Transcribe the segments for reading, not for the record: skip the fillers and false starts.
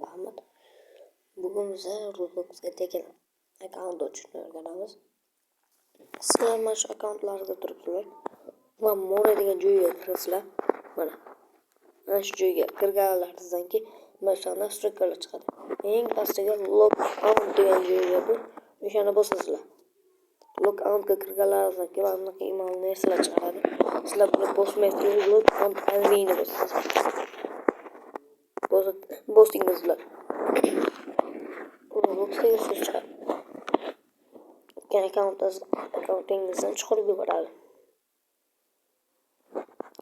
Muhammad. Bugun biz Robloxga tekin akkaunt ochishni o'rganamiz. Sizlar mana shu akkauntlarga turibsizlar. Mana more degan joyga kirasizlar. Mana shu joyga kirganlaringizdan keyin mana shu nastroykalar chiqadi. Eng pastiga log out degan joyga o'shani bosasizlar. Log outga kirganlaringizdan keyin mana bunaqa email narsalar chiqadi. Sizlar buni bosmaysiz, log out only'ni bosasiz. Bostingizlar. Accountingizdan chiqarib yuboradi.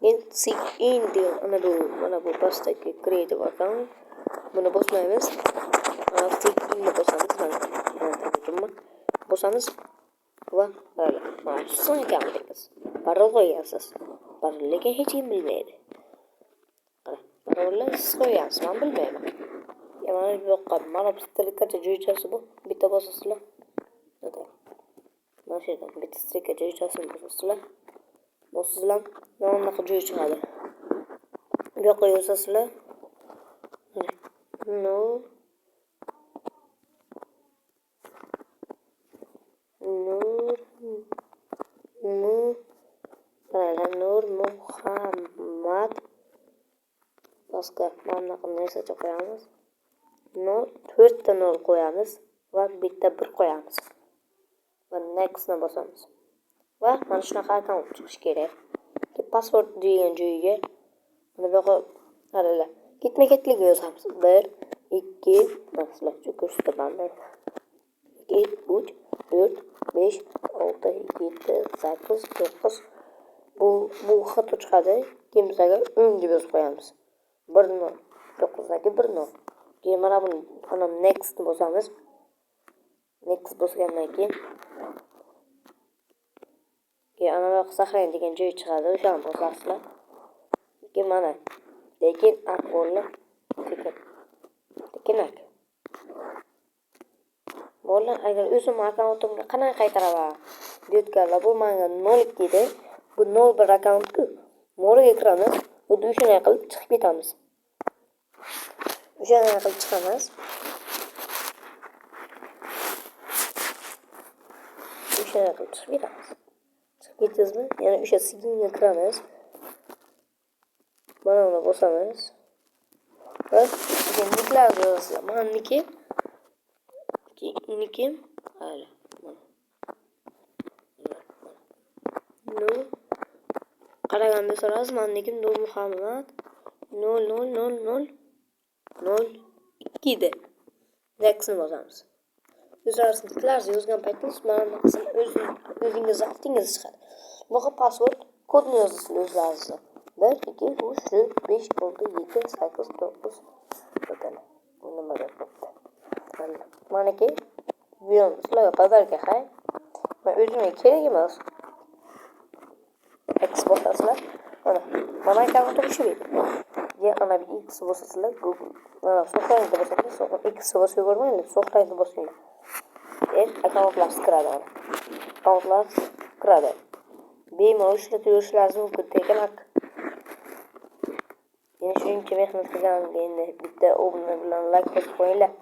Endi sign in degan mana bu pastdagi create account. Buni bosmaymiz. Sign in bosamiz va mana shu accountingiz. Parol qo'yasiz. Parolga hech kim bilmaydi. Parolni siz qo'yasiz, men bilmayman. Mana bu yoqqa mana bu strikacha joychasi bu. Bitta bosasizlar. Mana shu yerdan bitta strika joychasini bosasizlar. Bosasizlar, mana bunaqa joy chiqadi. Bu yoqqa yozasizlar. Nur Muhammad boshqa mana bunaqa narsacha qo'yamiz. 4 ta 0 qo'yamiz va bitta 1 qo'yamiz. Va next ni bosamiz. Va mana shunaqa akkaunt chiqishi kerak. Password degan joyiga mana bu yoqqa qaranglar. Ketma-ketlikni yozamiz. 1 2 naslar ko'rsataman. 2 3 4 5 6 7 8 9 bu xato chiqadi. Keyin bizga 10 deb yozib qo'yamiz. 1 0 9dagi 1 0. Keyin mana buni next bosamiz. Next bosgandan keyin ana bu saqlang degan joy chiqadi. O'shani bosasizlar. Keyin mana lekin akonni tekin bo'ldi. Agar o'zim akkauntimga qanday qaytaraman deyotganlar bu menga 02 edi. Bu 01 akkauntku. Mo'riga kiramiz. Xuddi shunday qilib chiqib ketamiz. O'shani qilib chiqamiz. O'shani qilib chiqib ketamiz. Chiqib ketdingizmi? Yana o'sha signga kiramiz. Mana buni bosamiz. Va nicklarni yozasizlar. Mana nickim. Hali. Qaraganda so'rasiz, men nickim Nur Muhammad 000002 de. Next'ni bosamiz. O'zlaringiz yozgan paytingiz mana bunaqasini o'zingiz vaqtingiz chiqadi. Bunaqa password kodni yozasiz o'zlaringiz. 1 2 3 4 5 6 7 8 9 bakana. Nima bo'ldi? Manaki video sizlarga badarga hay. Men o'zimga kerak emas. Exportasizlar. Mana akkauntim shu edi. Ana bir X bosasizlar Google. Mana so'qlayni bosasizlar, X bosib yubormaylik, so'qlayni bosinglar. Akkauntlar kiradi. Akkauntlar kiradi. Bemalol ishlatib yurishlaringiz mumkin. Tekin yana shuncha mehnat qilganimga endi bitta obuna bilan like bosib qo'yinglar.